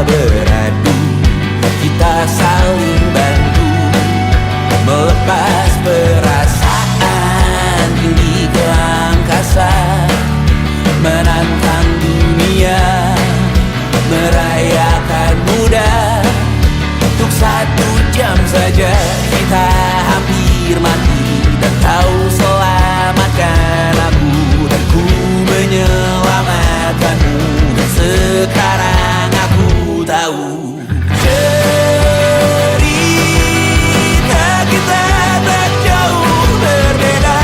beradu, kita saling bantu melepas perasaan tinggi ke angkasa, menantang dunia, merayakan muda. Untuk 1 jam saja kita hampir mati, dan kau selamatkan aku, dan ku menyelamatkanmu. Dan sekarang aku tahu cerita kita tak jauh berbeda,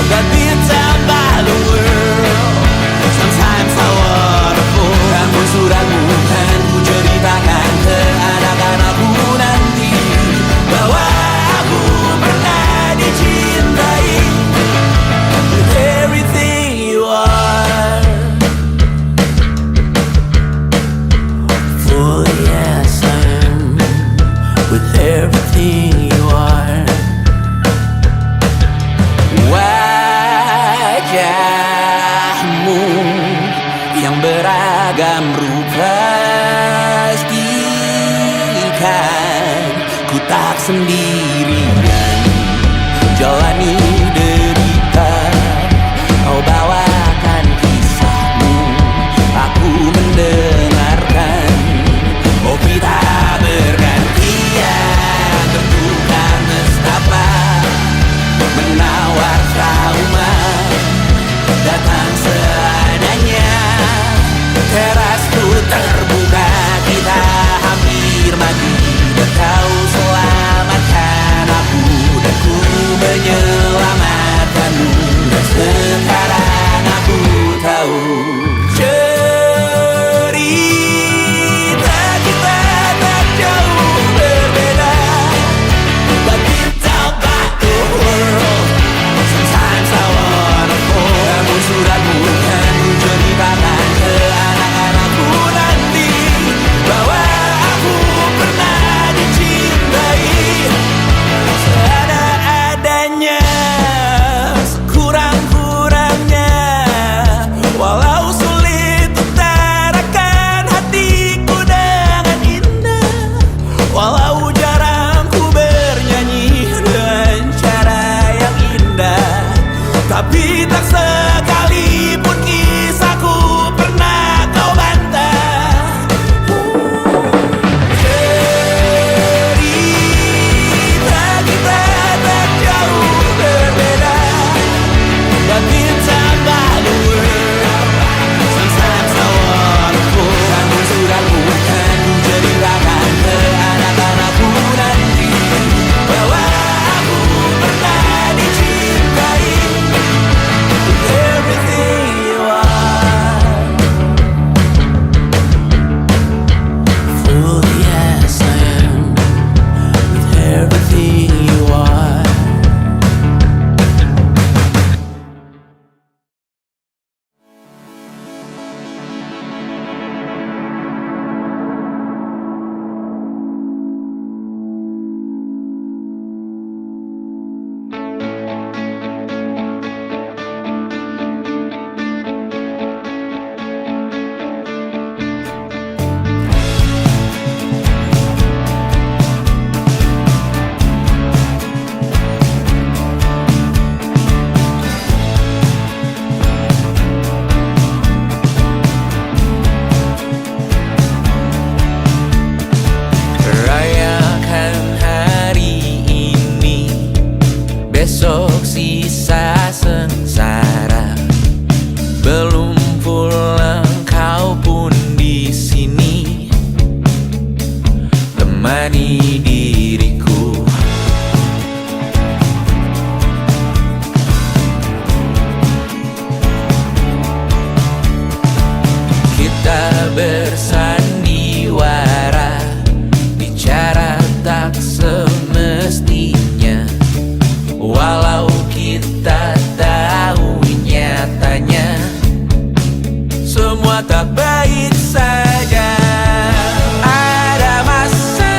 but it's about the world. Sometimes I wanna fall. Namun suratmu kan ku ceritakan ke anak-anakku nanti, bahwa aku pernah dicintai with everything you are. For yes I am with everything you are. Wajahmu yang beragam rupa pastikan ku tak sendirian jalani derita. Kau bawakan kisahmu, aku mendengarkan. Oh, kita bergantian bertukar nestapa, menawar trauma datang seadanya. Terasku terbuka, kita hampir mati, dan kau selamatkan aku, dan ku menyelamatkanmu. Dan sekarang aku tahu cerita kita tak jauh berbeda, but it's about the world. Sometimes I wanna fall. Namun suratmu kan ku ceritakan ke anak-anakku nanti, bahwa aku pernah dicintai seada-adanya, sekurang-kurangnya. Walau sulit utarakan hatiku dengan indah, walau jarang ku bernyanyi dengan cara yang indah, tapi tak sekalipun kisahku pernah kau bantah. Cerita kita tak jauh berbeda, but it's about the world. Sometimes I wanna fall. Namun suratmu kan ku ceritakan ke anak-anakku nanti, bahwa aku pernah dicintai with everything you are. Full yes I am with everything you are. Rayakan hari ini, besok sisa sengsara. Belum pulang kau pun di sini, temani diriku. Kita bersandiwara, bicara tak semestinya, walau kita tahu nyatanya semua tak baik saja. Ada masa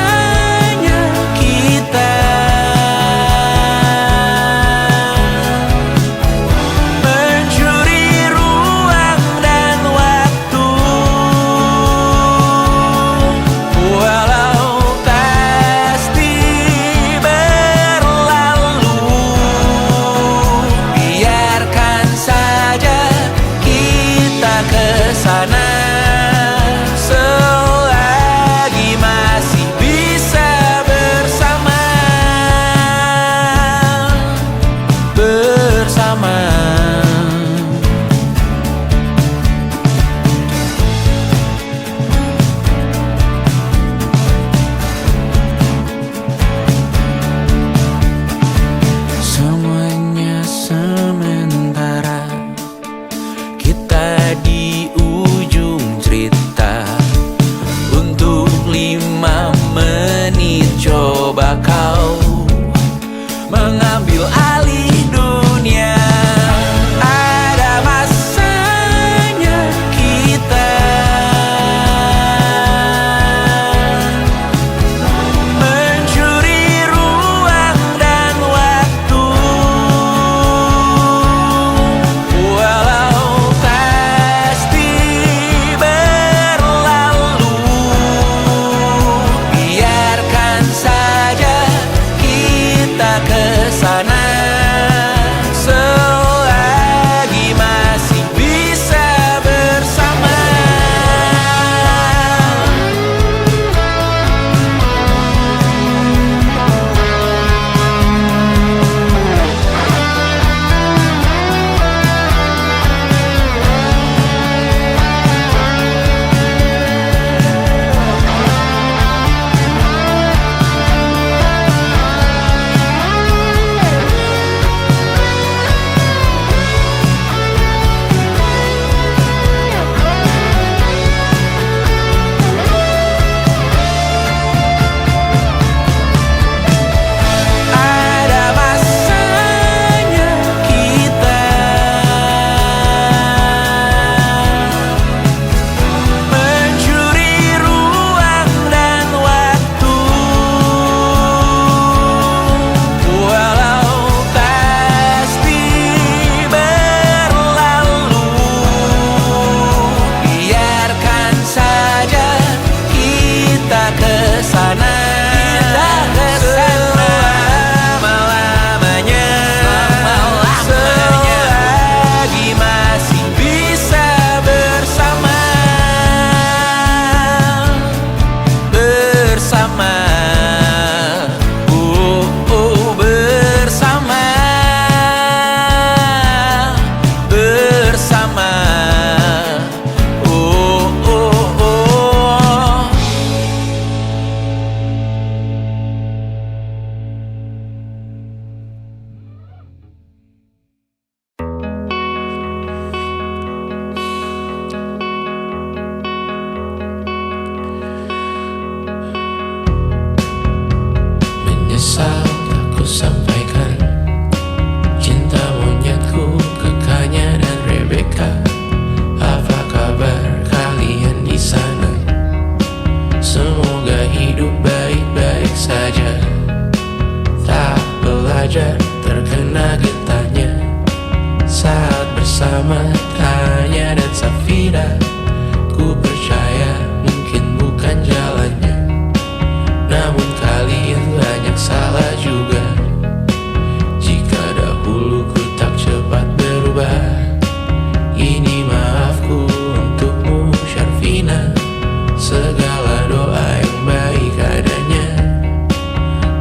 segala doa yang baik adanya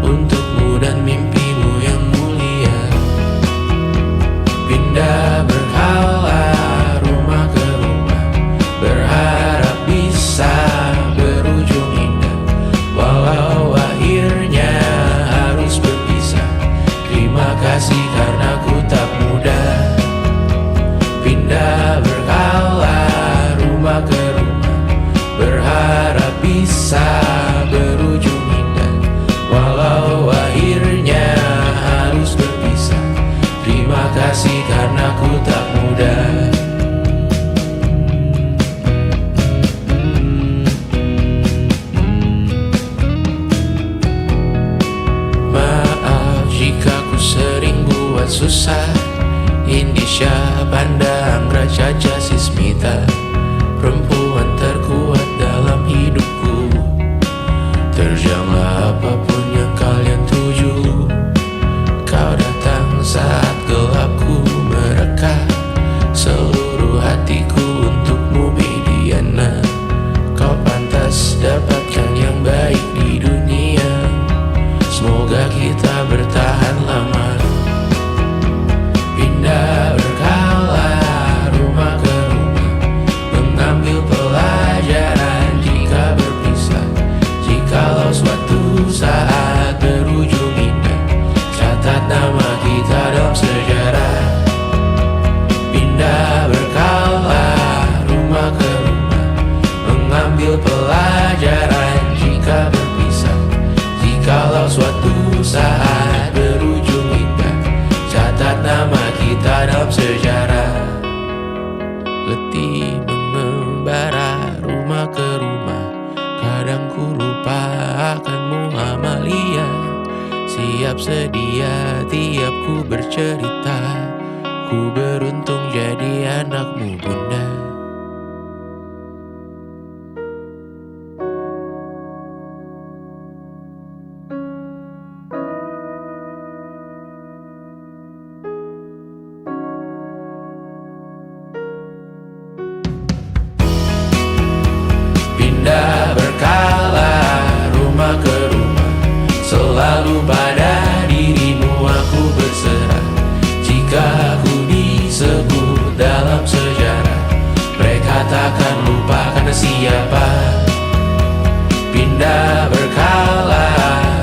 untukmu dan mimpimu yang mulia. Pindah berhala rumah ke rumah, berharap bisa berujung indah, walau akhirnya harus berpisah. Terima kasih karena ku tak mudah. Pindah berhala rumah ke rumah, berharap bisa berujung indah, walau akhirnya harus berpisah. Terima kasih karena ku tak mudah. Maaf jika ku sering buat susah. Indisha, Panda, Anggra, Caca, Sismita, perempuan terkuat dalam hidupku. Terjanglah apapun yang kalian tuju. Kau datang saat gelapku mereka, seluruh hatiku untukmu Mediana. Kau pantas dapatkan yang baik di dunia. Semoga kita bertahan lama. Pindah berkala rumah ke rumah, mengambil pelajaran jika berpisah. Jikalau suatu saat berujung indah, catat nama kita dalam sejarah. Pindah berkala rumah ke rumah, mengambil pelajaran jika berpisah. Jikalau suatu saat berujung indah, catat nama kita dalam sejarah. Letih mengembara rumah ke rumah, kadang ku lupa akanmu Amalia. Siap sedia tiap ku bercerita, ku beruntung jadi anakmu bunda. Pindah berkala rumah ke rumah, selalu pada dirimu aku berserah. Jika aku disebut dalam sejarah, mereka takkan lupa karena siapa. Pindah berkala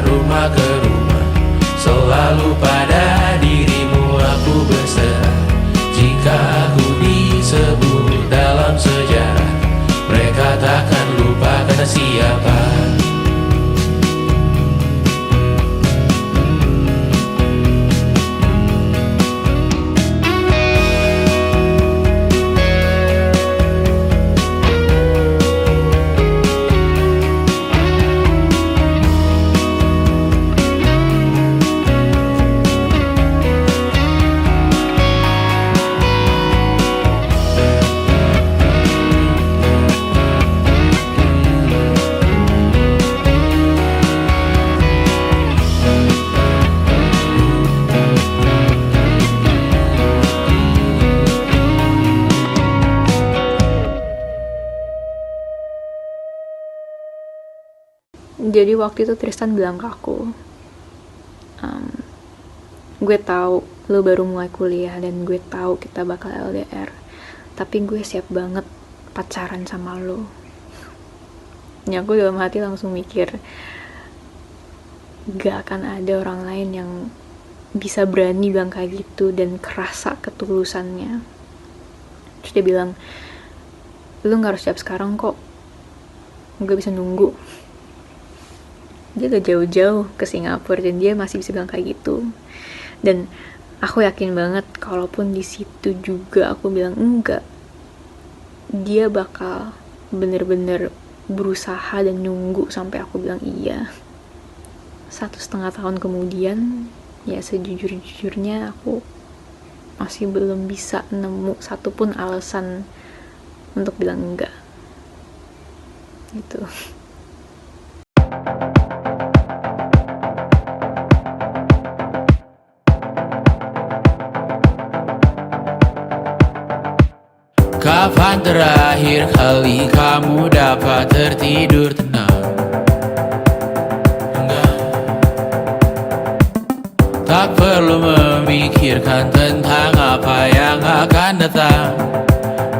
rumah ke rumah, selalu pada dirimu aku berserah. Jika aku disebut dalam sejarah, mereka takkan lupa karena siapa. Jadi waktu itu Tristan bilang ke aku, gue tahu lo baru mulai kuliah dan gue tahu kita bakal LDR, tapi gue siap banget pacaran sama lo. Ya aku dalam hati langsung mikir, gak akan ada orang lain yang bisa berani bilang kayak gitu dan kerasa ketulusannya. Terus dia bilang, lo gak harus siap sekarang kok, gue bisa nunggu. Dia udah jauh-jauh ke Singapura dan dia masih bisa bilang kayak gitu. Dan aku yakin banget kalaupun di situ juga aku bilang enggak, dia bakal bener-bener berusaha dan nunggu sampai aku bilang iya. 1,5 tahun kemudian, ya sejujur-jujurnya aku masih belum bisa nemu satupun alasan untuk bilang enggak gitu. Kapan terakhir kali kamu dapat tertidur tenang? Enggak. Tak perlu memikirkan tentang apa yang akan datang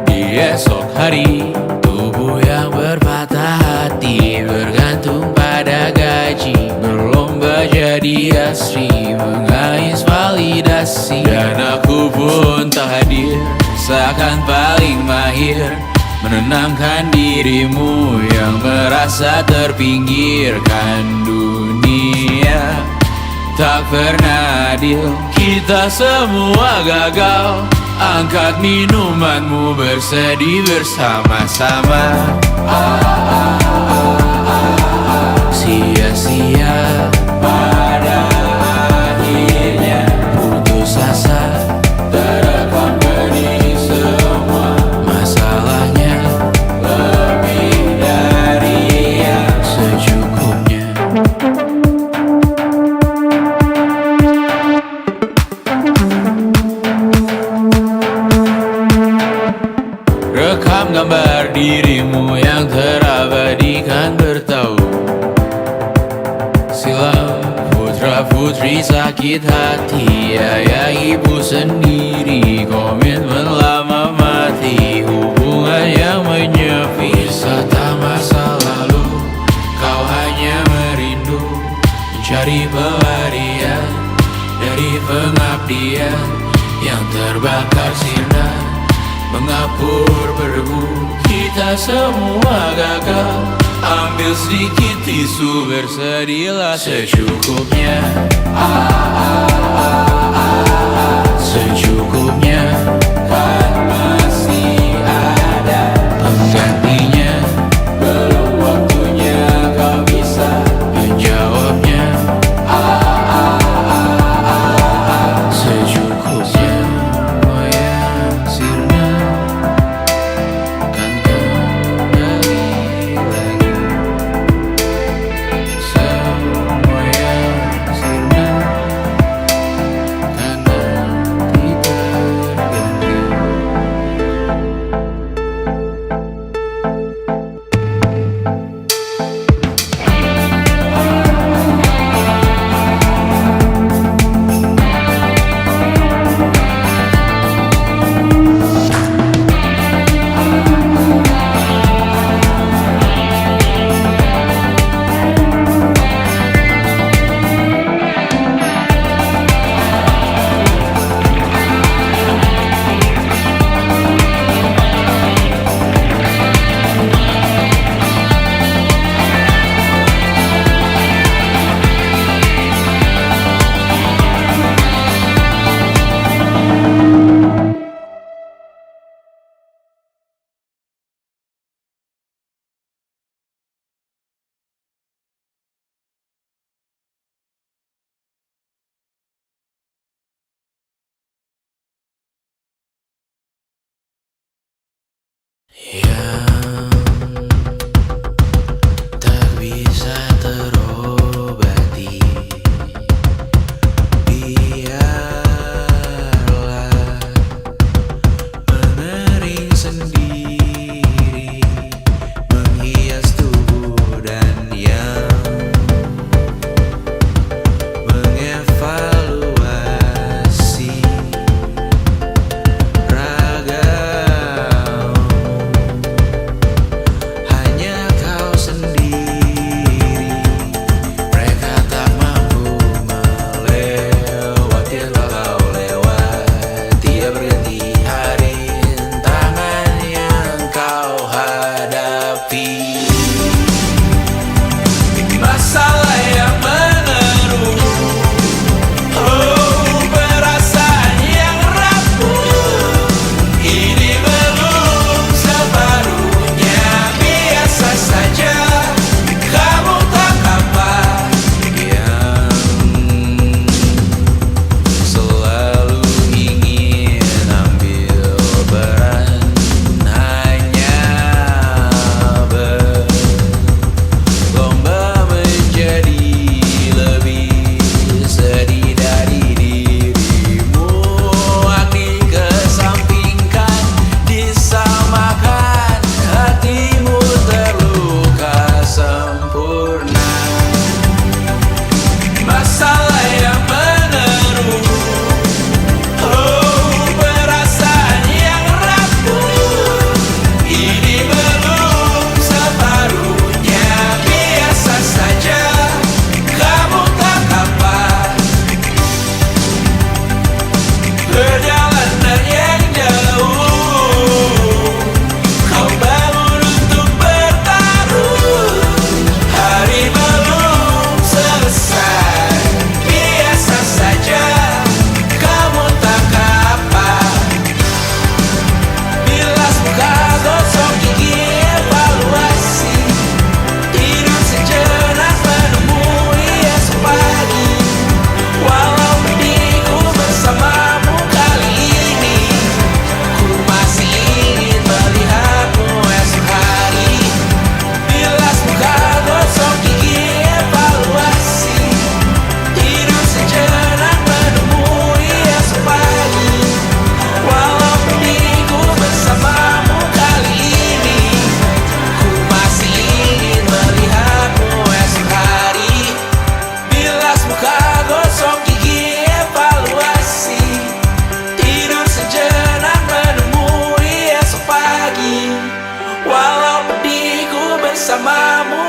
di esok hari. Tubuh yang berpatah hati bergantung pada gaji, berlomba jadi asri, mengais validasi. Dan aku pun tak hadir, seakan paling mahir menenangkan dirimu yang merasa terpinggirkan. Dunia tak pernah adil, kita semua gagal. Angkat minumanmu, bersedih bersama-sama. Sia-sia pada akhirnya putus asa, terekam benih semua. Masalahnya lebih dari yang secukupnya. Rekam gambar dirimu yang terabadikan bertahun silam. Putra putri sakit hati, ayah ibu sendiri, komitmen lama mati, hubungan yang menyepi. Wisata masa lalu, kau hanya merindu, mencari pelarian dari pengabdian yang terbakar sinar, mengapur berdebu. Kita semua gagal, ambil sedikit tisu, bersedihlah secukupnya. Secukupnya, kan masih ada penggantinya. Belum waktunya kau bisa menjawabnya. Secukupnya, wayang sirna kan kembali lagi. Semua yang sirna kan nanti terjadi.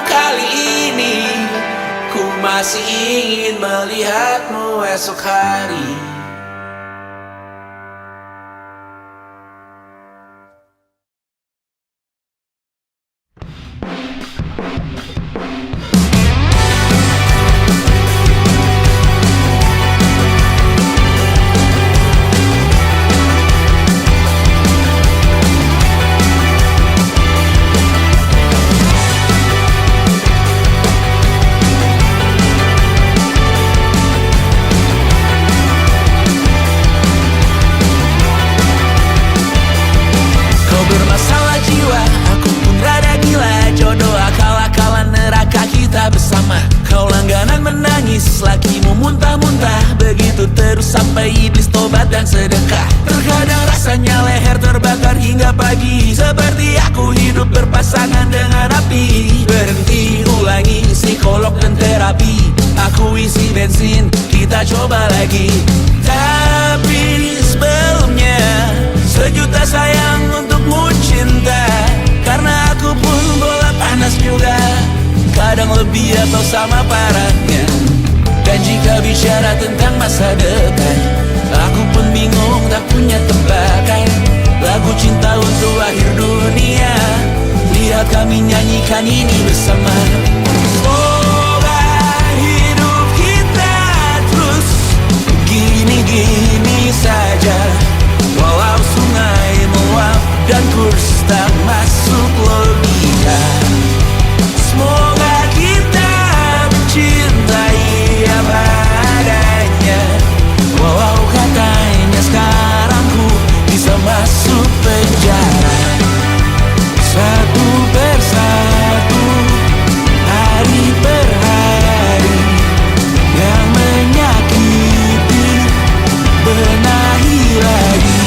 kali ini. Ku masih ingin melihatmu esok hari. Bermasalah jiwa, aku pun rada gila. Jodoh akal-akalan neraka kita bersama. Kau langganan menangis, lakimu muntah-muntah. Begitu terus sampai iblis tobat dan sedekah. Terkadang rasanya leher terbakar hingga pagi. Seperti aku hidup berpasangan dengan api. Berhenti, ulangi psikolog dan terapi. Aku isi bensin, kita coba lagi. Tapi sebelumnya, sejuta sayang untukmu cinta. Karena aku pun bola panas juga, kadang lebih atau sama parahnya. Dan jika bicara tentang masa depan, aku pun bingung tak punya tebakan. Lagu cinta untuk akhir dunia, lihat kami nyanyikan ini bersama. Semoga hidup kita terus gini-gini saja. Walau sungai meluap dan kurs tak masuk logika. Semoga kita mencintai apa adanya. Walau katanya sekarang ku bisa masuk penjara. Satu persatu, hari per hari, yang menyakiti benahi lagi.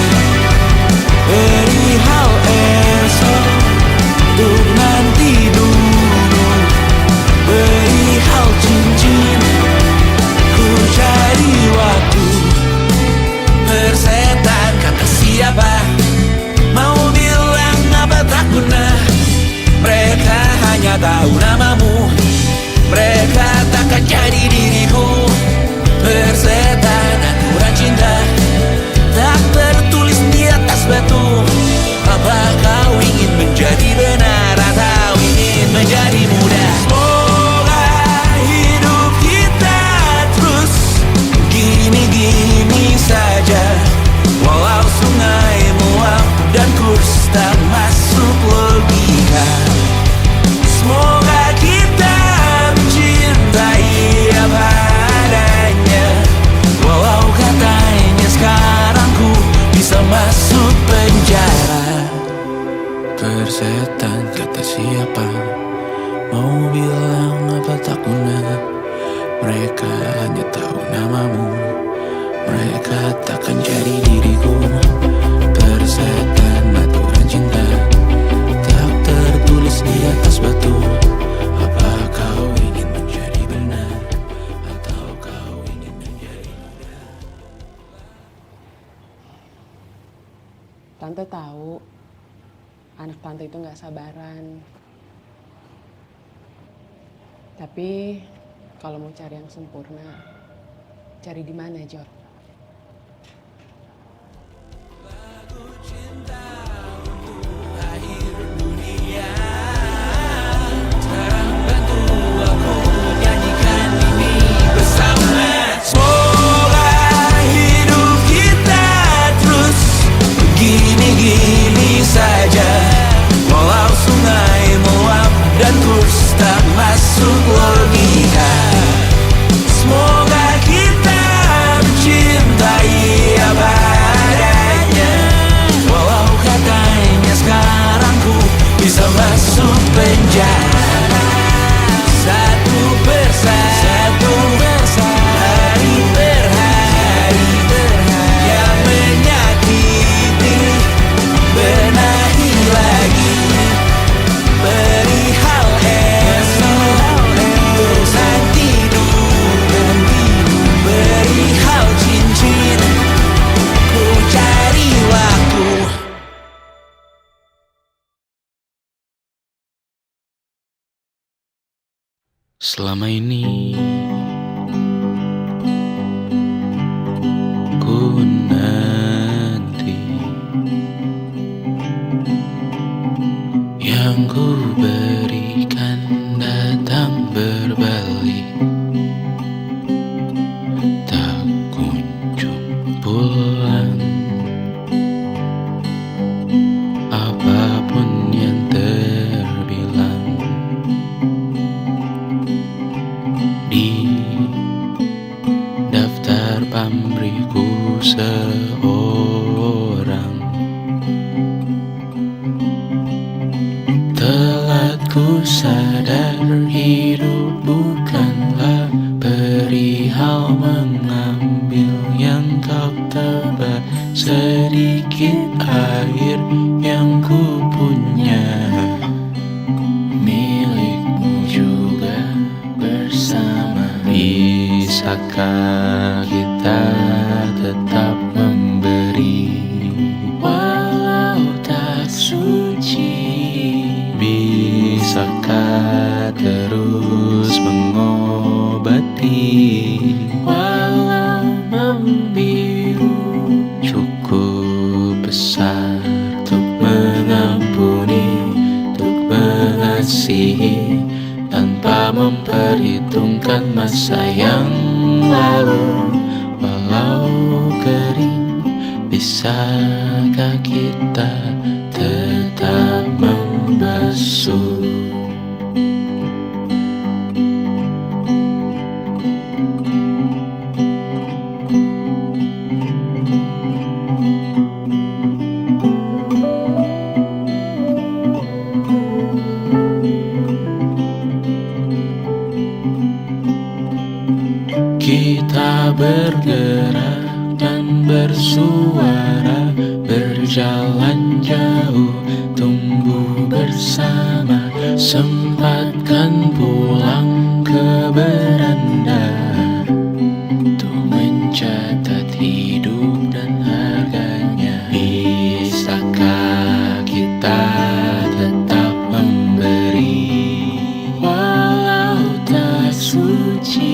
Perihal esok, untuk nanti dulu. Perihal cincin, ku cari waktu. Persetan kata siapa, mau bilang apa tak guna. Mereka hanya tahu namamu, mereka takkan jadi diriku. Persetan aturan cinta, tak tertulis di atas batu. Apa kau ingin menjadi benar atau ingin menjadi muda? Semoga hidup kita terus gini-gini saja. Walau sungai meluap dan kurs tak masuk logika. Semoga kita mencintai apa adanya. Walau katanya sekarang ku bisa masuk penjara. Persetan kata siapa, mau bilang apa tak guna. Mereka hanya tahu namamu, mereka takkan jadi diriku. Persetan aturan cinta, tak tertulis di atas batu. Apa kau ingin menjadi benar atau kau ingin menjadi muda? Tante tahu anak tante itu gak sabaran. Tapi kalau mau cari yang sempurna, cari di mana, Jor? Semoga hidup kita terus gini-gini saja. Walau sungai meluap dan kurs tak masuk logika. Semoga kita mencintai apa adanya. Walau katanya sekarang ku bisa masuk penjara. Satu persatu, hari per hari, yang menyakiti benahi lagi. Perihal esok, untuk Selama ini ku nanti yang ku berikan datang berbalik, tak kunjung pulang. Apapun yang terbilang di daftar pamrihku seorang, telah ku sadar hidup bukanlah perihal mengambil yang kau tebar. Sedikit air yang ku punya milikmu juga bersama. Bisakah kita tetap memberi walau tak suci? Bisakah terus mengobati walau membiru? Cukup besar untuk mengampuni, untuk mengasihi, tanpa memperhitungkan masa yang lalu. Walau kering, bisakah kita tetap membasuh? Kita bergerak dan bersuara, berjalan jauh, tumbuh bersama. Sempatkan pulang ke beranda untuk mencatat hidup dan harganya. Bisakah kita tetap memberi walau tak suci?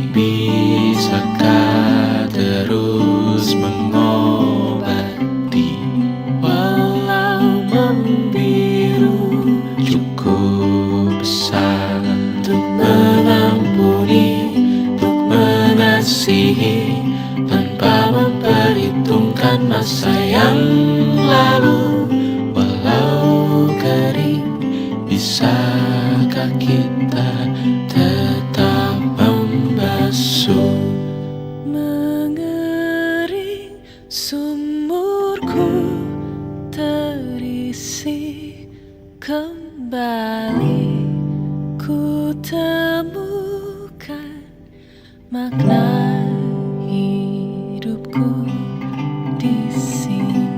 Bisakah terus mengobati walau membiru? Cukup besar untuk mengampuni, untuk mengasihi, tanpa memperhitungkan masa yang lalu. Walau kering, bisakah kita tetap membasuh? Mengering sumurku terisi kembali, ku temukan makna hidupku di sini.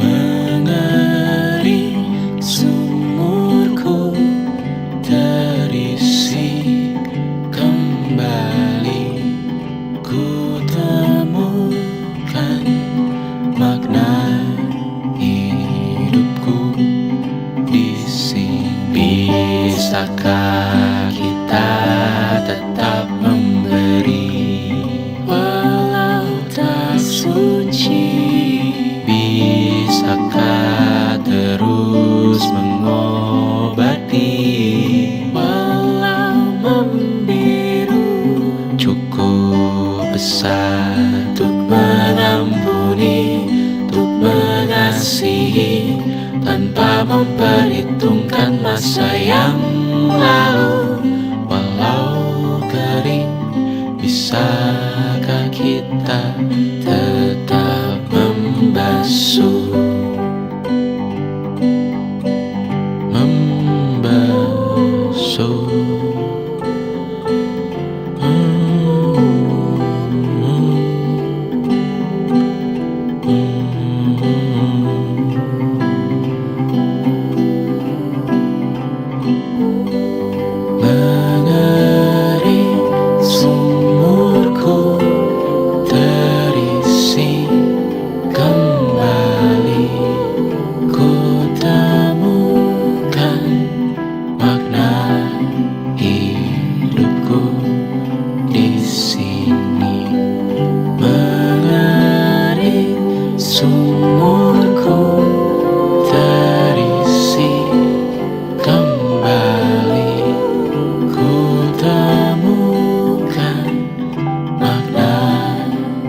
Mengering sumurku terisi kembali, ku temukan makna hidupku di sini. Bisakah kita tetap memberi walau tak suci? Bisakah terus mengobati walau membiru? Cukup besar untuk mengampuni, untuk mengasihi, tanpa memperhitungkan masa yang lalu. Walau kering, bisakah kita tetap membasuh? Membasuh. Mengering sumurku terisi kembali, ku temukan makna hidupku di sini mengering, sumurku terisi kembali. Ku temukan makna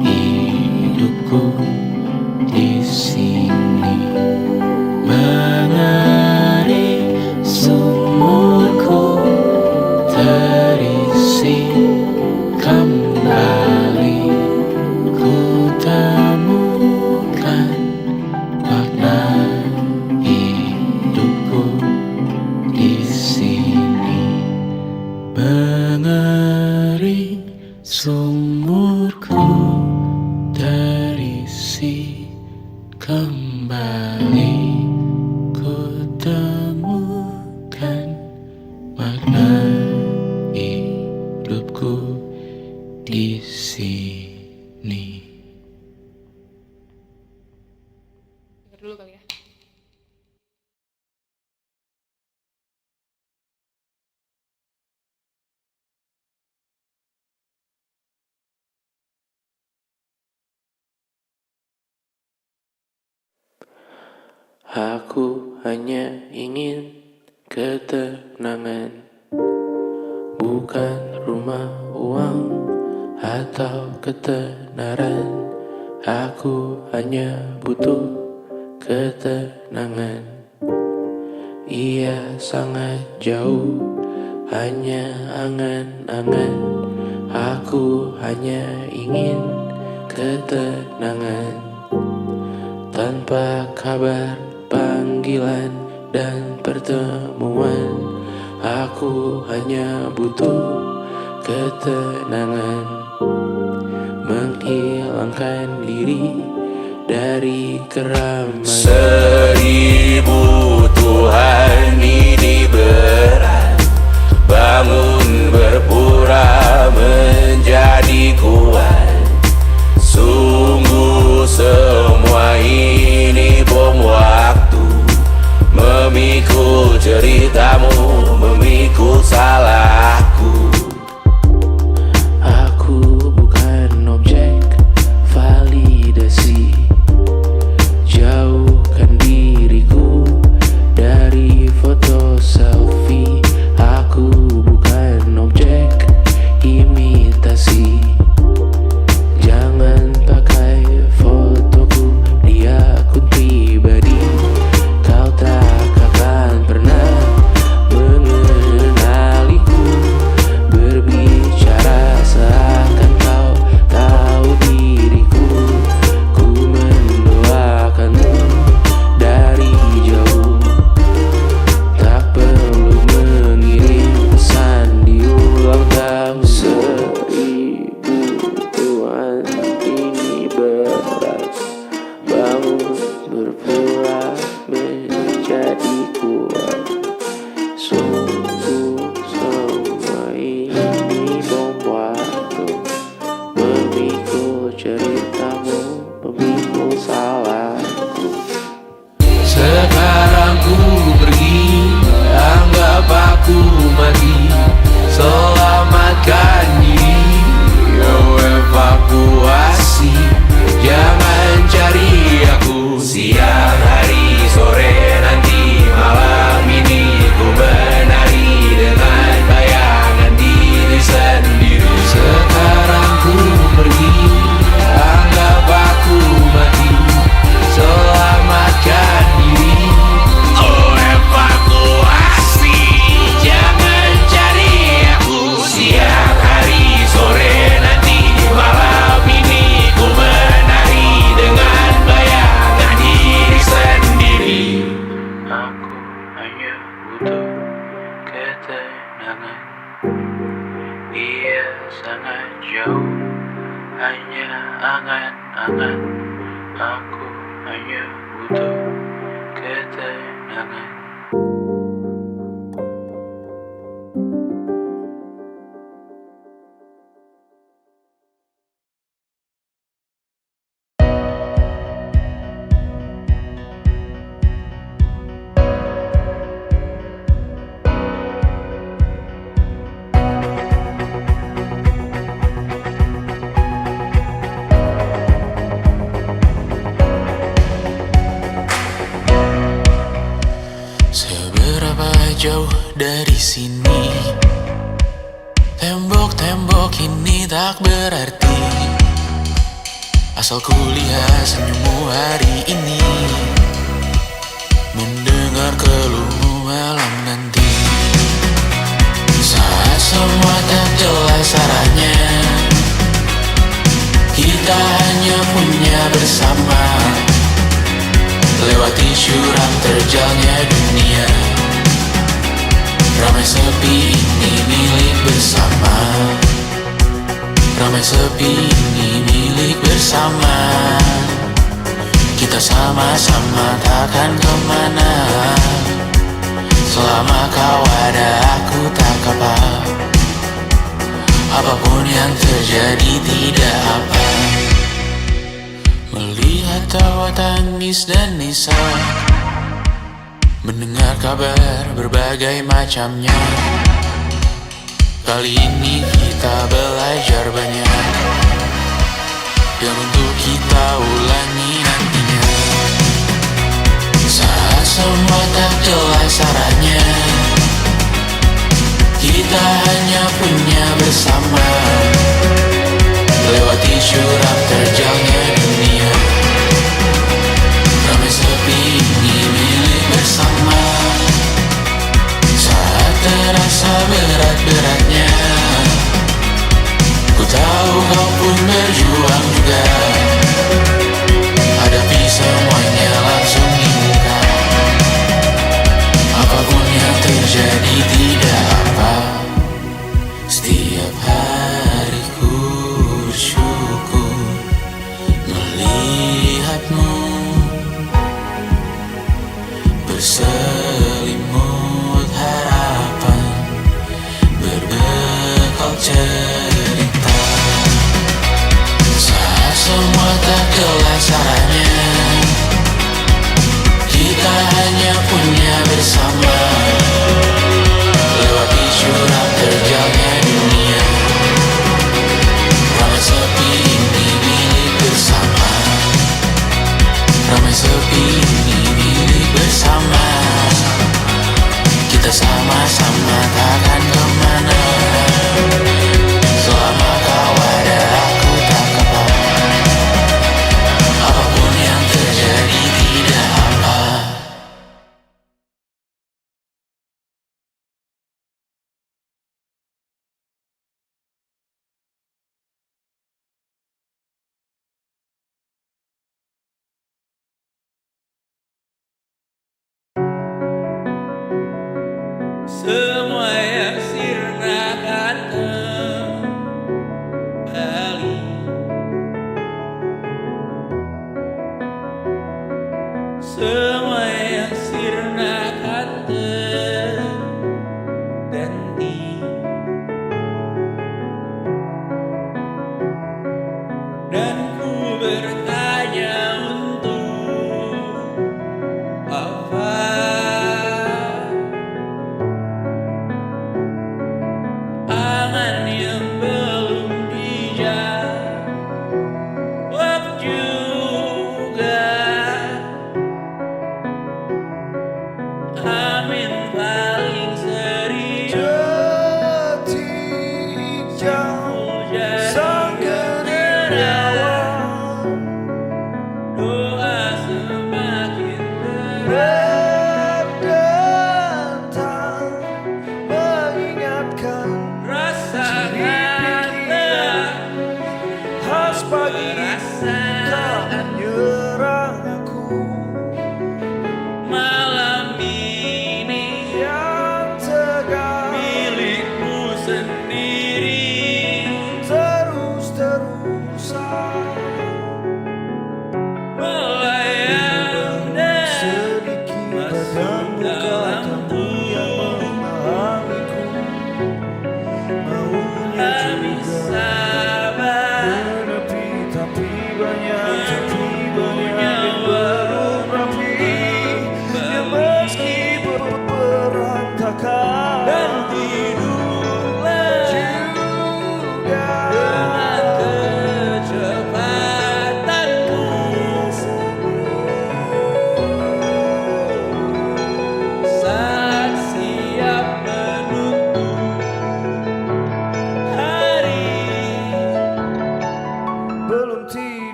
hidupku di sini mengering, sumurku terisi kembali. Ku temukan makna hidupku di sini mengering, sumurku terisi kembali. Ku temukan makna hidupku di sini. Dengar dulu kali ya. Aku hanya ingin ketenangan, bukan rumah, uang, atau ketenaran. Aku hanya butuh ketenangan. Ia sangat jauh, hanya angan-angan. Aku hanya ingin ketenangan. Tanpa kabar, panggilan, dan pertemuan, aku hanya butuh ketenangan. Menghilangkan diri dari keramaian. 1000 Tuhan ini berat, bangun berpura menjadi kuat. Sungguh semua ini bom waktu, memikul ceritamu, memikul salahku. Aku bukan objek validasi, jauhkan diriku dari foto selfie. Aku bukan objek imitasi, jangan pakai fotoku di akun pribadi. Kau tak akan pernah mengenaliku, berbicara seakan kau tahu diriku. Ku mendoakanmu dari jauh, tak perlu mengirim pesan di ulang tahun. 1000 Tuhan ini berat, bangun berpura menjadi kuat. Sungguh semua ini bom waktu, memikul ceritamu, memikul salahku. Sekarang ku pergi, anggap aku mati. Selamatkan diri, evakuasi. Jangan cari aku siang, hari, sore, nanti, malam ini. Ku menari dengan bayangan diri sendiri. Sekarang ku pergi, anggap aku mati. Selamatkan diri, evakuasi. Jangan cari aku siang, hari, sore, nanti, malam ini. Ku menari dengan bayangan diri sendiri. Aku hanya butuh ketenangan. Ia sangat jauh, hanya angan-angan. Aku hanya butuh ketenangan. jauh dari sini. Tembok-tembok ini tak berarti, asal ku lihat senyummu hari ini. Mendengar keluhmu malam nanti, saat semua tak jelas arahnya, kita hanya punya bersama, lewati syurang terjalnya dunia. Ramai sepi ini milik bersama, ramai sepi ini milik bersama. Kita sama-sama takkan kemana, selama kau ada aku tak apa. Apapun yang terjadi tidak apa. Melihat tawa tangis dan nisa, mendengar kabar berbagai macamnya. Kali ini kita belajar banyak yang untuk kita ulangi nantinya. Saat semua tak jelas arahnya, kita hanya punya bersama, lewati syurang terjalnya dunia. Ramai sepi ini milik bersama, saat terasa berat-beratnya, ku tahu kau pun berjuang juga. Hadapi semuanya langsung di muka, apapun yang terjadi tidak apa. Setiap hari ku bersyukur melihatmu berselimut harapan, berbekal cerita. Saat semua tak jelas arahnya, kita hanya punya bersama, lewati syurang terjalnya dunia. Ramai sepi ini milik bersama, ramai sepi ini milik bersama. Kita sama-sama takkan kemana, selama kau ada aku tak apa. Apapun yang terjadi tidak apa. Semua yang sirna akan kembali. Semua yang sirna akan terganti. Dan ku bertanya untuk apa.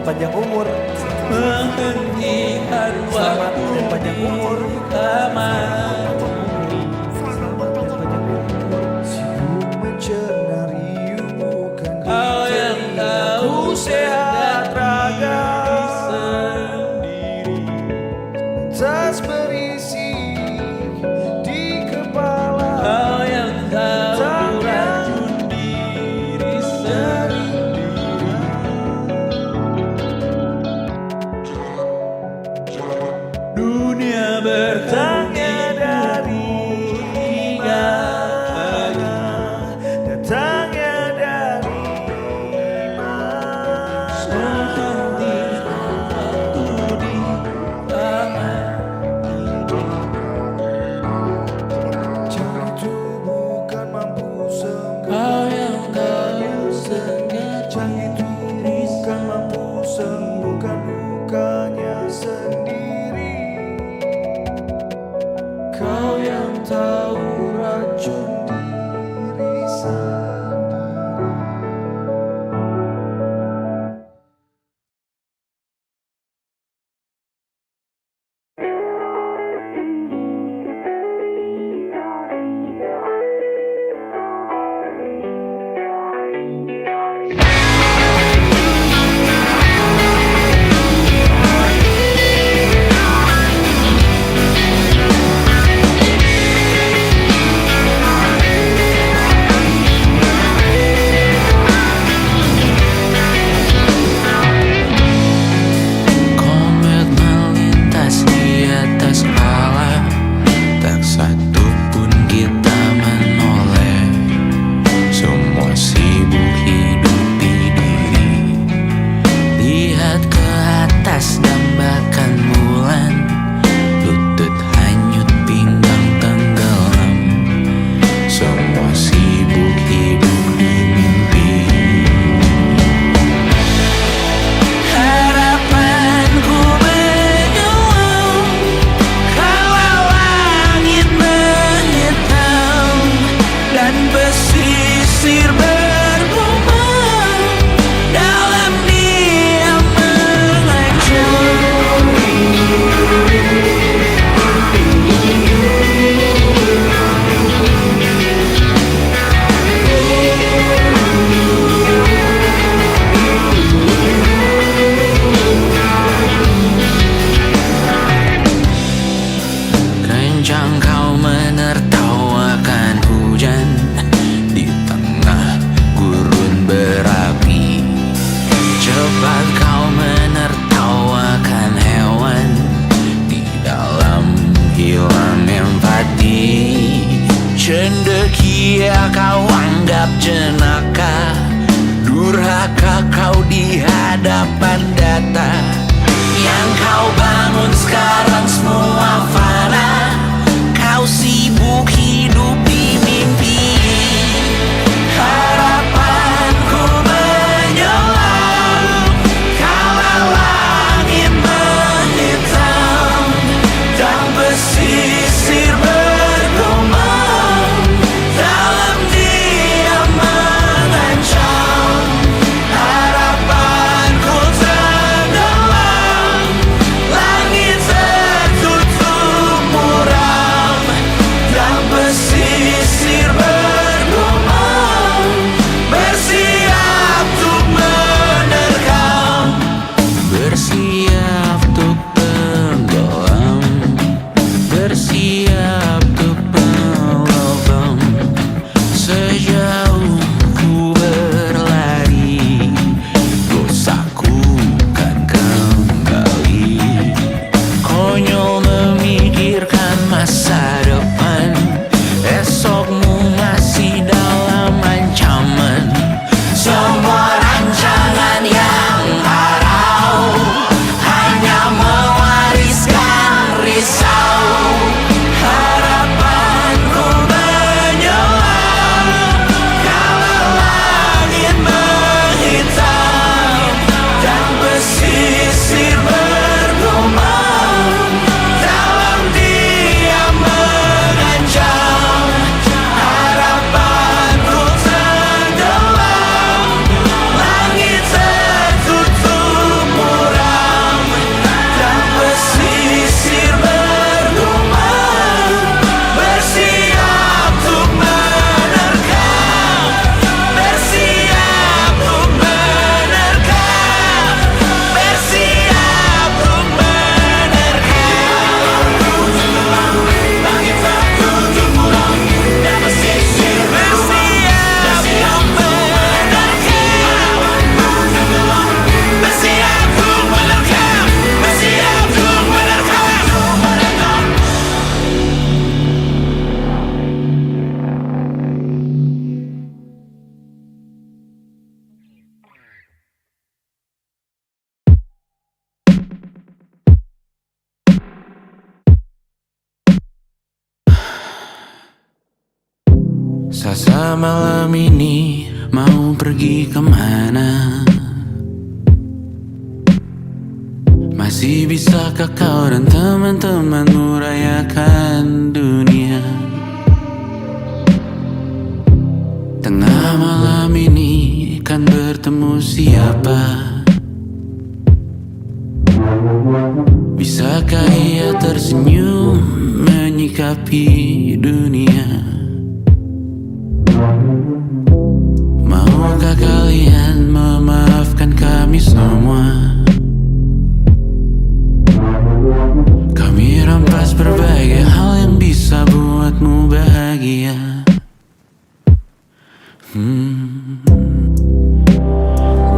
panjang umur. Menghentikan Selamat waktu dan panjang umur. taman. Selamat dan panjang umur. Sibuk mencenari bukan Kau yang tahu sehat raga sendiri. tas berisi di kepala. Kau yang tahu racun diri sendiri. Dunia bertanya dari mana, Datangnya dari menghentikan waktu di taman. jam itu bukan mampu sembuh. Kau yang tahu sengaja Jam itu bukan mampu sembuhkan lukanya sendiri. Kau yang tahu racun Diri sendiri. Komet melintas di atas kepala, tak satu pun kita menoleh. Semua sibuk hidupi diri. Lihat ke atas dambakan bulan, lutut hanyut pinggang tenggelam. Semua sibuk hidup di mimpi. Harapanku menyelam kalau langit menghitam dan pesisir bergumam dalam diam mengancam. Kencang kau menertawakan hujan di tengah gurun berapi. Cepat kau menertawakan hewan di dalam hilang empati. Cendekia kau anggap jenaka, durhaka kau di hadapan data. Yang kau bangun sekarang semua fana. Kau sibuk hidup di mimpi. Harapanku menyelam kalau langit menghitam dan pesisir bergumam dalam diam mengancam. Harapanku tenggelam, langit tertutup muram dan pesisir Raksasa malam ini mau pergi kemana? Masih bisakah kau dan teman-temanmu rayakan dunia? Tengah malam ini kan bertemu siapa? Bisakah ia tersenyum menyikapi dunia? Maukah kalian memaafkan kami semua? Kami rampas berbagai hal yang bisa buatmu bahagia.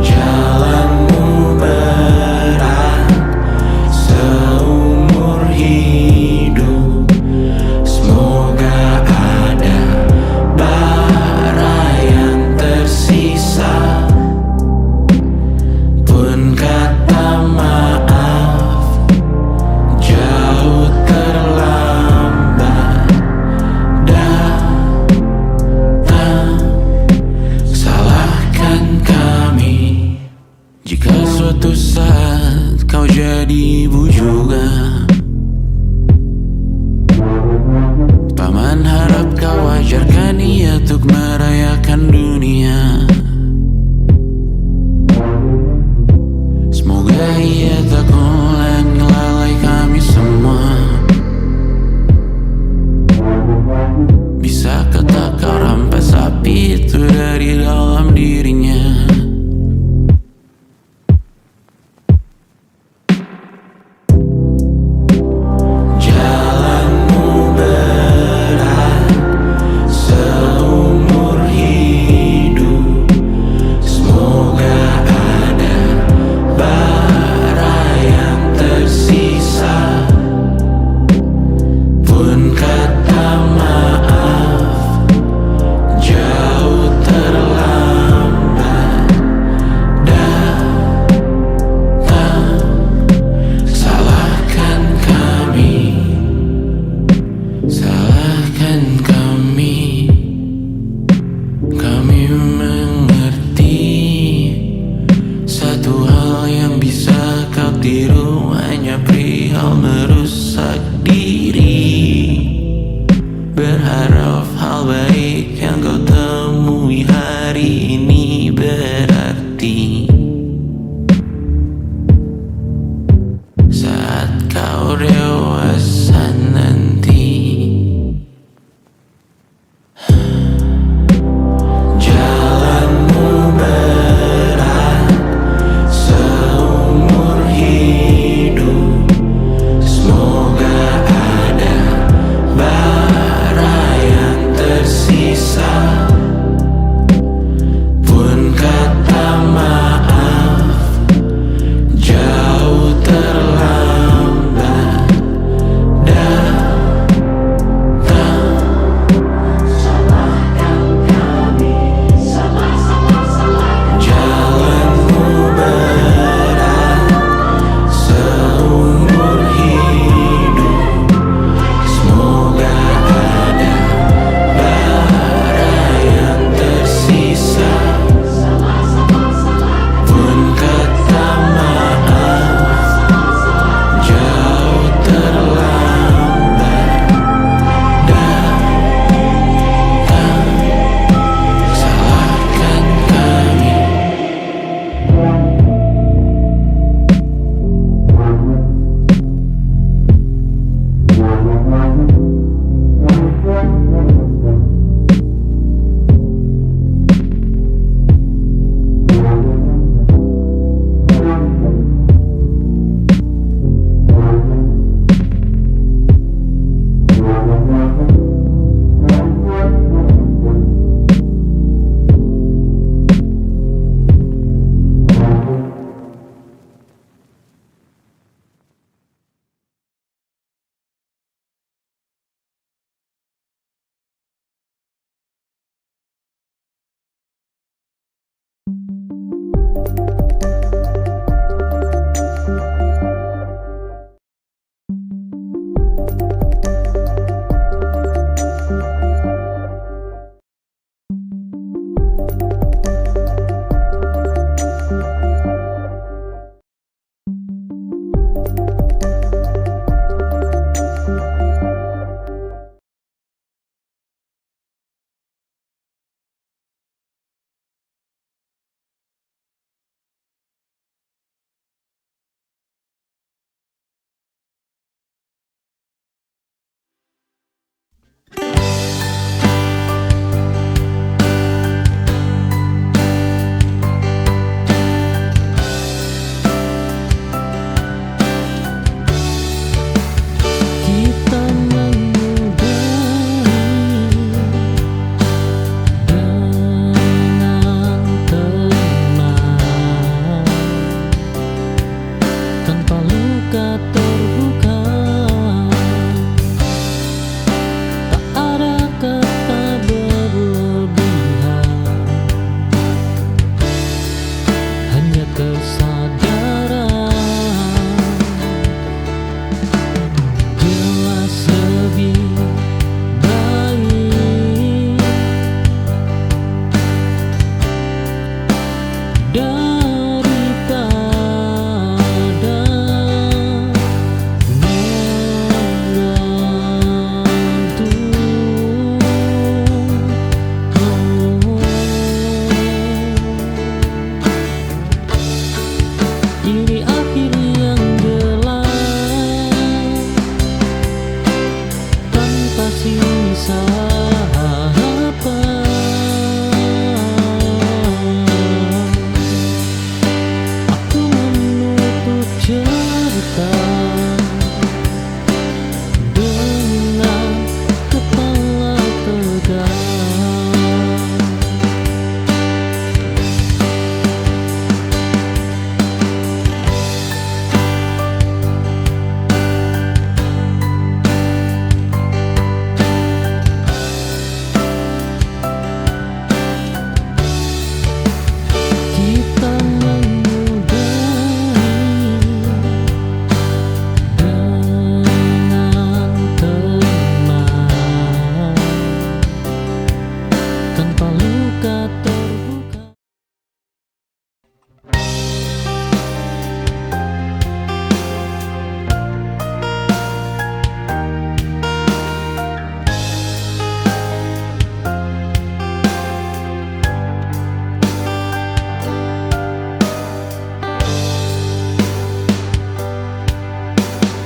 Jalanmu berat seumur hidup. Semoga ada bara yang tersisa. Pun kata maaf jauh terlambat datang. Salahkan kami jika suatu saat kau jadi ibu juga. Paman harap kau ajarkan ia untuk merayakan dunia. Semoga ia tak ulang lalai kami semua. Bisakah tak kau rampas api itu dari dalam dirinya? Jalanmu berat seumur hidup.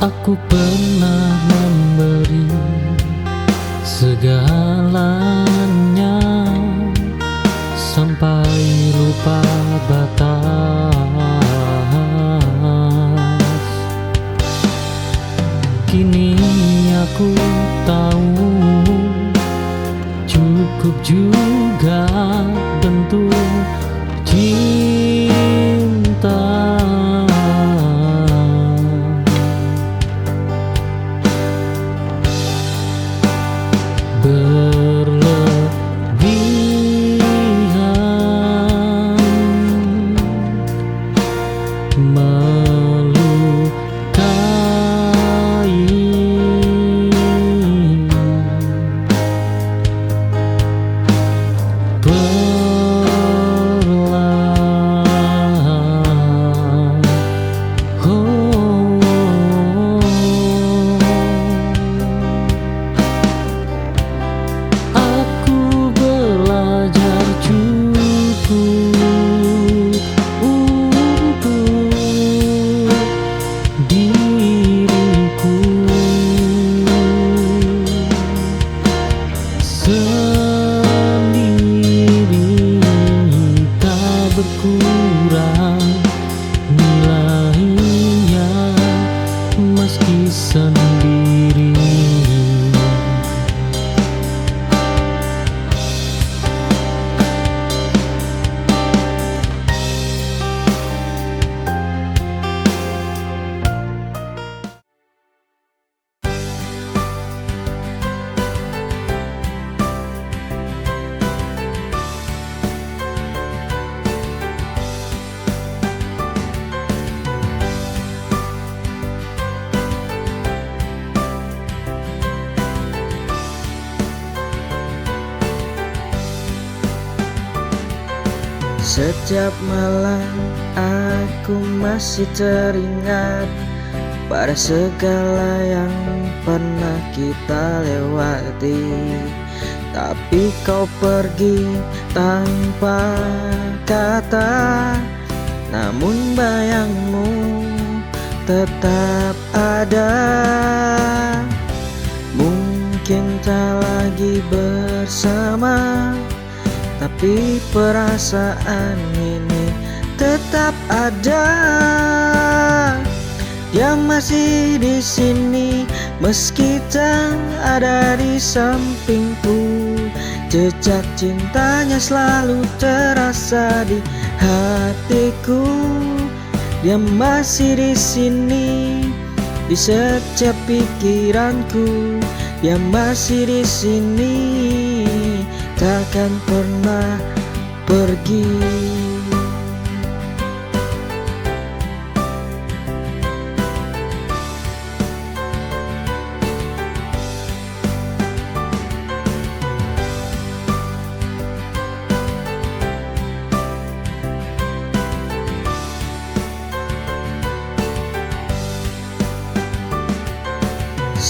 Aku pernah memberi segalanya sampai lupa batas. Kini aku tahu cukup juga bentuk cinta. Berlebihan melukai, perlahan. Aku belajar cukup untuk diriku sendiri, tak berkurang nilainya meski sendiri. Setiap malam aku masih teringat pada segala yang pernah kita lewati. Tapi kau pergi tanpa kata, namun bayangmu tetap ada. Mungkin tak lagi bersama, tapi perasaan ini tetap ada. Dia masih di sini meski tak ada di sampingku. Jejak cintanya selalu terasa di hatiku. Dia masih di sini di setiap pikiranku. Dia masih di sini, takkan pernah pergi.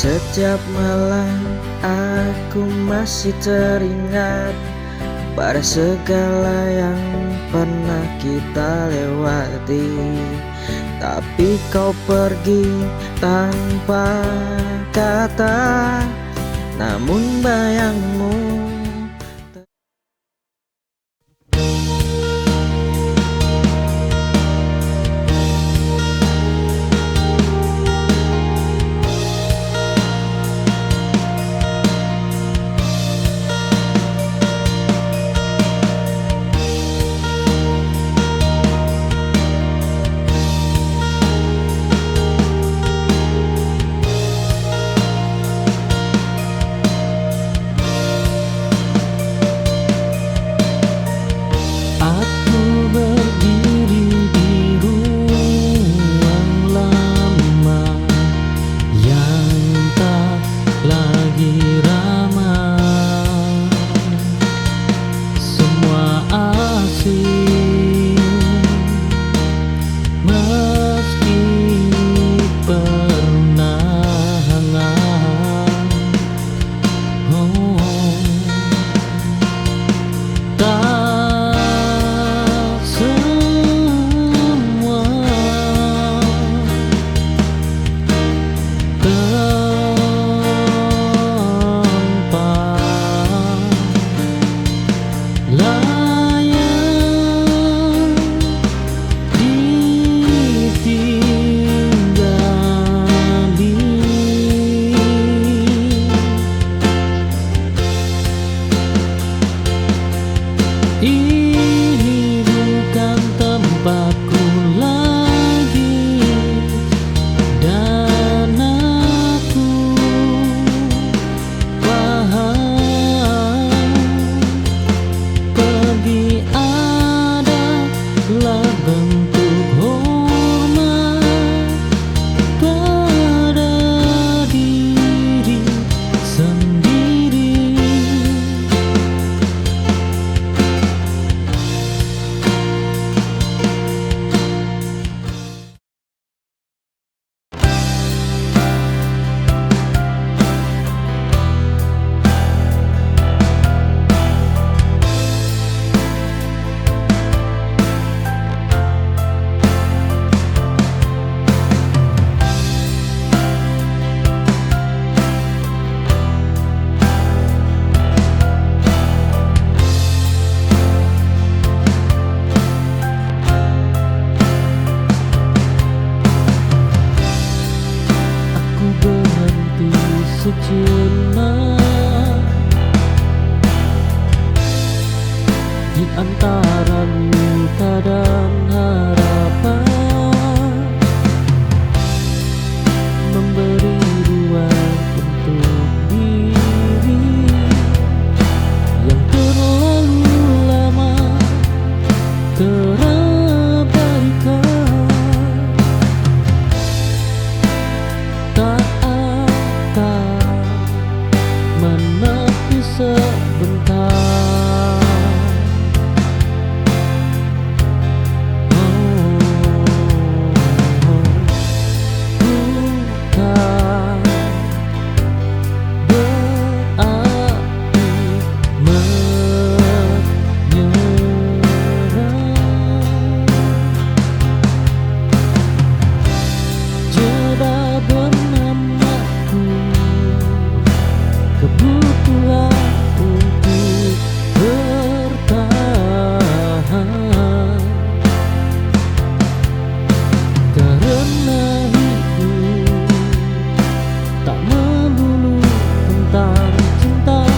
Setiap malam aku masih teringat pada segala yang pernah kita lewati. Tapi kau pergi tanpa kata, namun bayangmu sejenak di antara luka dan harapan, memberi ruang untuk diri yang terlalu lama terabaikan. Tak akan menepi sebentar. Kebutuhan untuk bertahan, karena hidup tak melulu tentang cinta,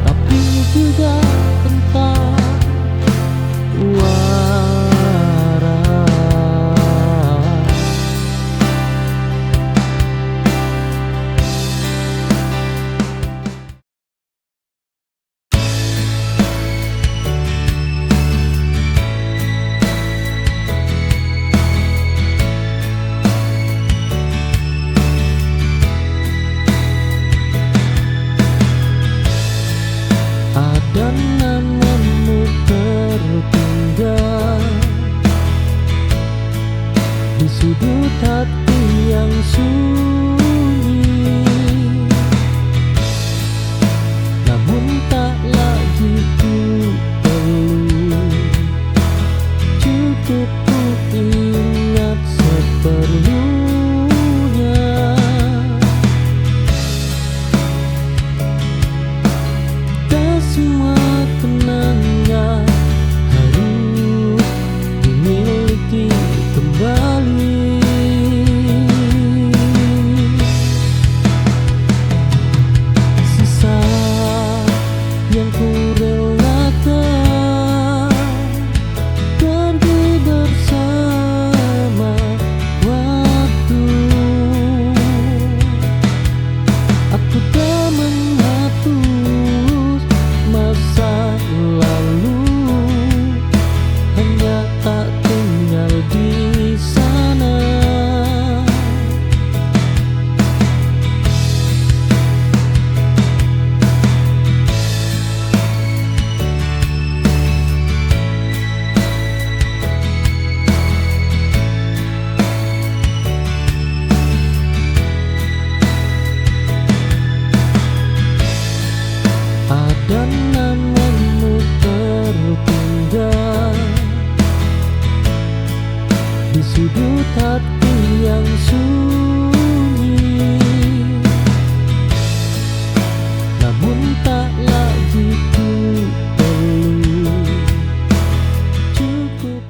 tapi juga tentang waras. Ada namamu tertinggal di sudut hati yang sunyi, namun tak lagi ku perlu, cukup ku ingat seperlunya. Tak semua kenangan harus dimiliki kembali. Sisa yang ku relakan pergi bersama waktu. Aku tak menghapus masa lalu, hanya tak tinggal di sana. Ada namamu tertinggal di sudut hati yang sunyi, namun tak lagi ku perlu, cukup.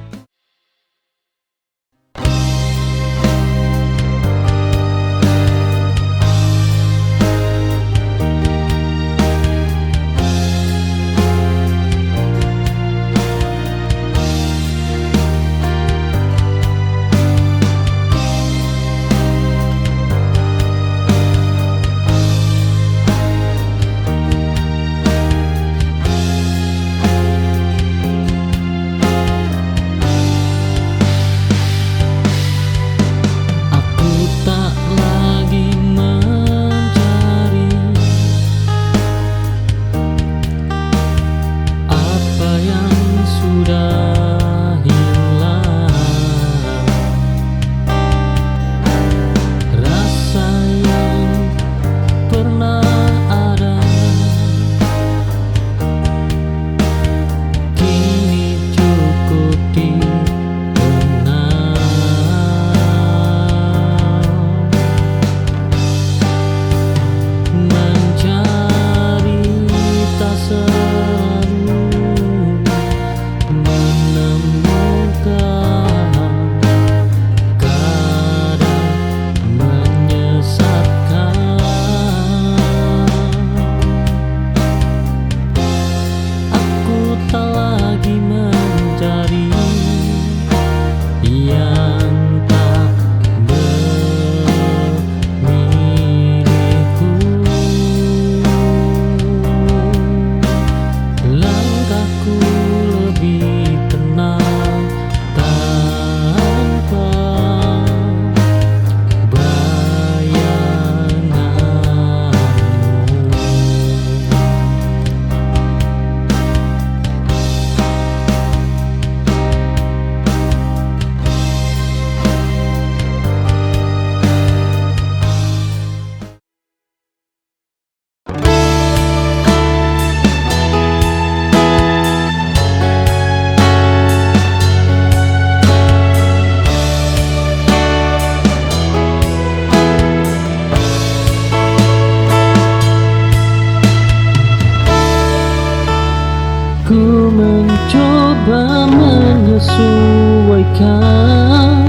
kebaikan,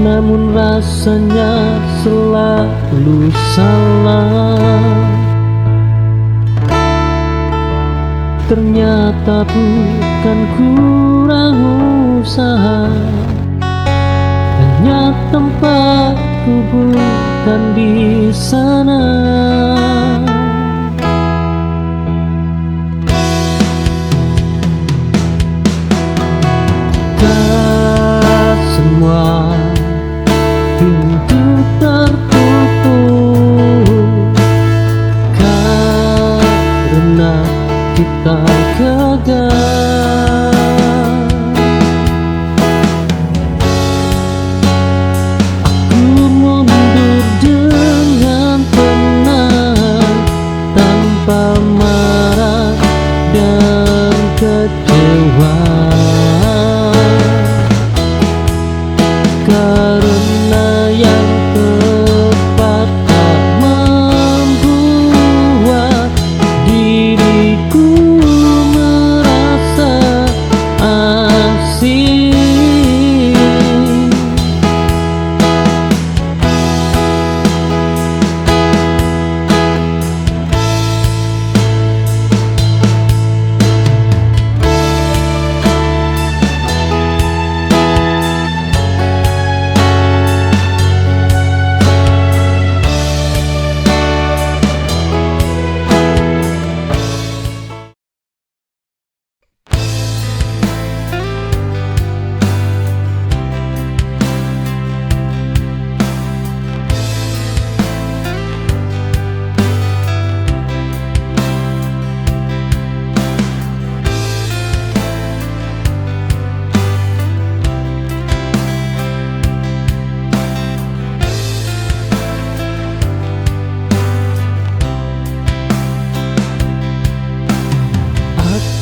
namun rasanya selalu salah. Ternyata bukan kurang usaha, hanya tempatku bukan di sana. Tak semua pintu tertutup karena kita gagal. Aku mundur dengan tenang, tanpa marah dan kecewa, karena yang tepat tak membuat diriku merasa asing.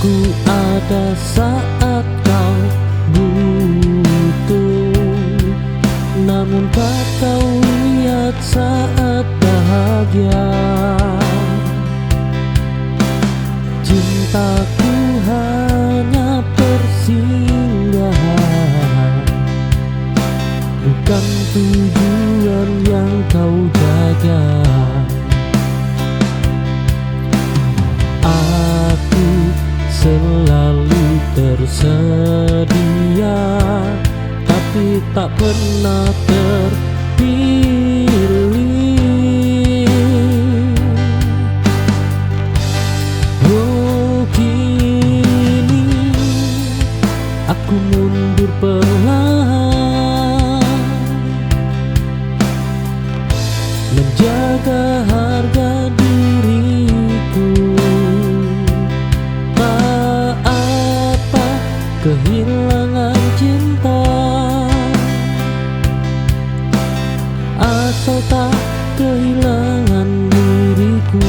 Aku ada saat kau butuh, namun tak kau lihat saat bahagia. Cintaku hanya persinggahan, bukan tujuan yang kau jaga. Aku selalu tersedia, tapi tak pernah terpilih. Oh, kini aku mundur perlahan, menjaga harga diriku. Kehilangan cinta, asal tak kehilangan diriku.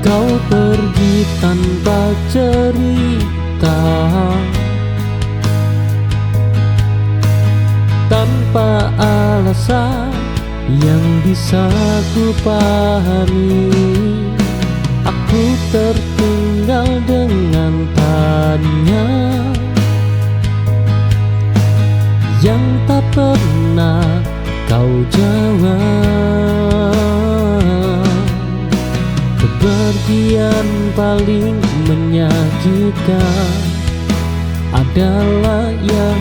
Kau pergi tanpa cerita, tanpa alasan yang bisa ku pahami. Aku tertinggal dengan tanya yang tak pernah kau jawab. Kepergian paling menyakitkan adalah yang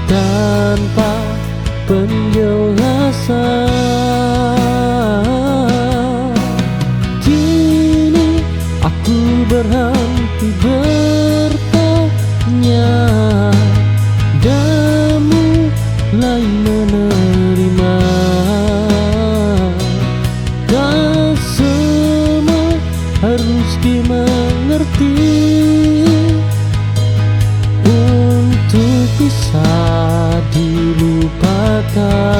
tanpa penjelasan. berhenti bertanya dan mulai menerima. Tak semua harus dimengerti untuk bisa dilupakan.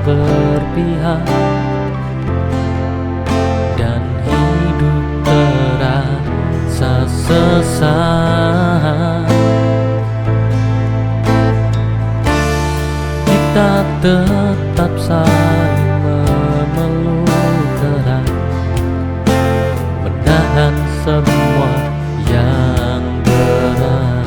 Berpihak dan hidup terasa sesat, kita tetap saling memeluk erat, menahan semua yang berat.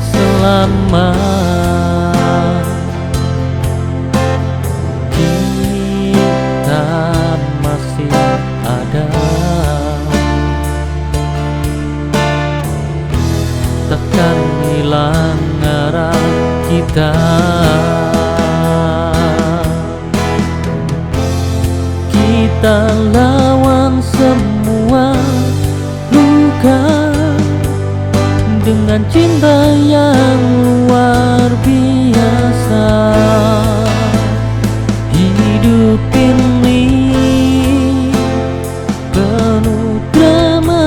Selama kita masih ada, takkan hilang arah kita. Kita lawan semua luka dengan cinta yang luar biasa. Hidup ini penuh drama,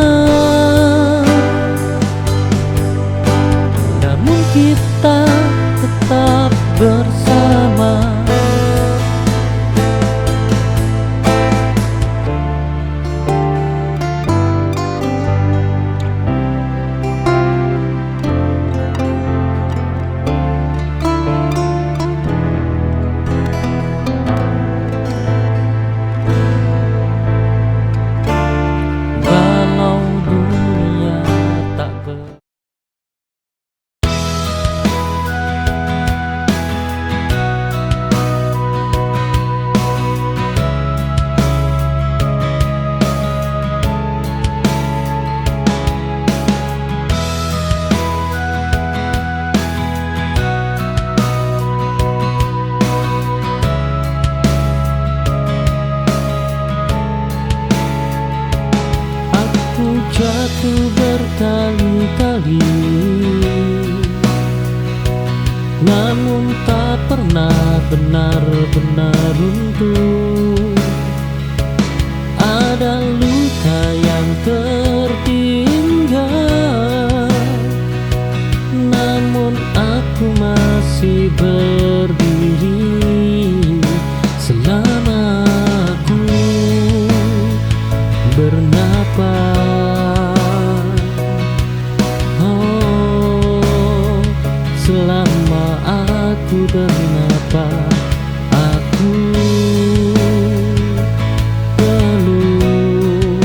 namun kita tetap bersama. Jatuh berkali-kali, namun tak pernah benar-benar runtuh. Ada luka yang tertinggal, namun aku masih berdiri. Selama aku bernapas, selama aku bernapas, aku belum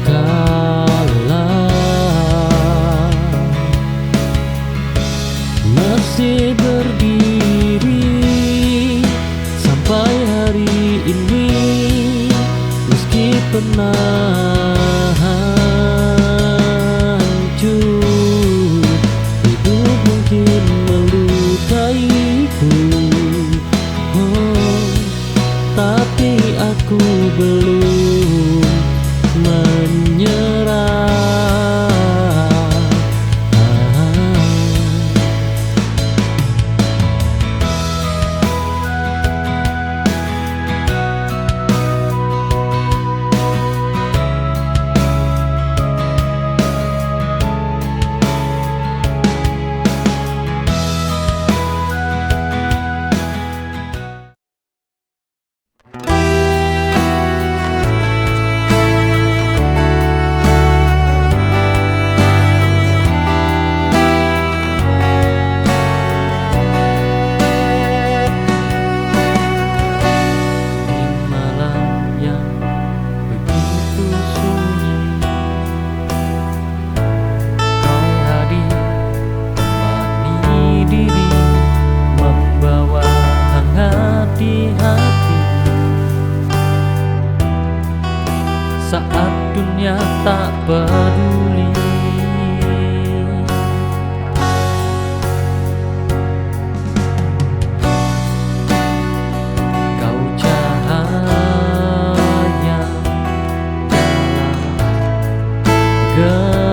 kalah. Masih berdiri sampai hari ini, meski pernah hancur. Hidup mungkin melukaiku, tapi aku belum menyerah. peduli. Kau cahaya dalam gelap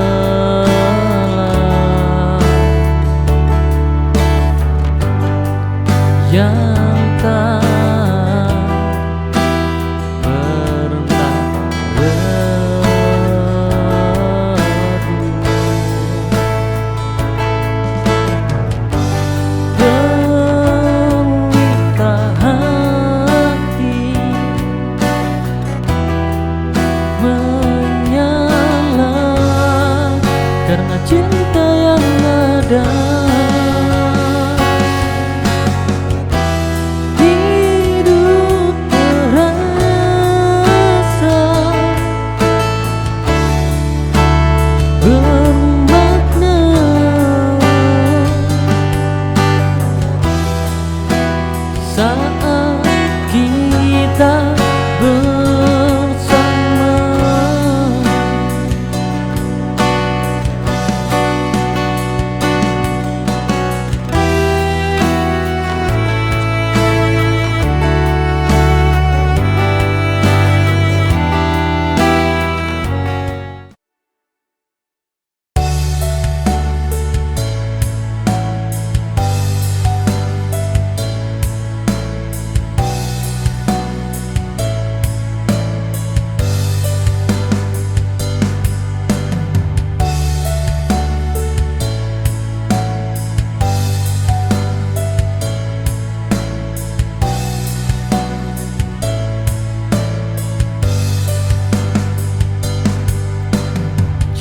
yang tak pernah pelita hati menyala karena cinta yang ada. Hidup terasa bermakna saat kita bersama.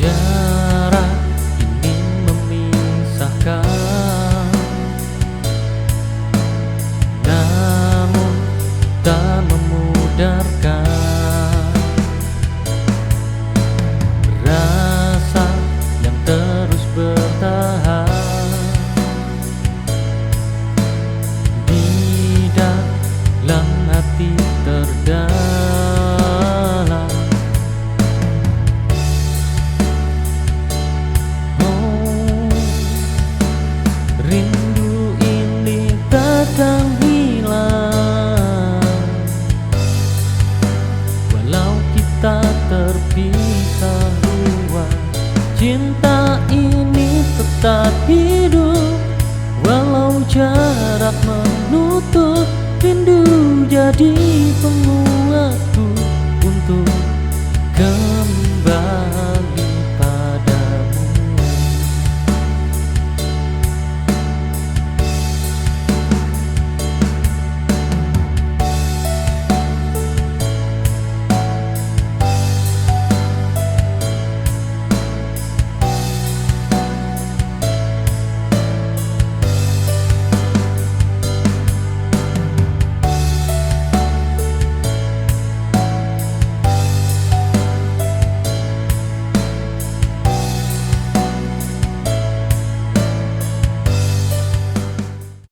Jarak ini memisahkan, namun tak memudarkan. Rasa yang terus bertahan di dalam hati terdalam. Rindu ini takkan hilang walau kita terpisah ruang. Cinta ini tetap hidup walau jarak menutup. Rindu jadi penguat.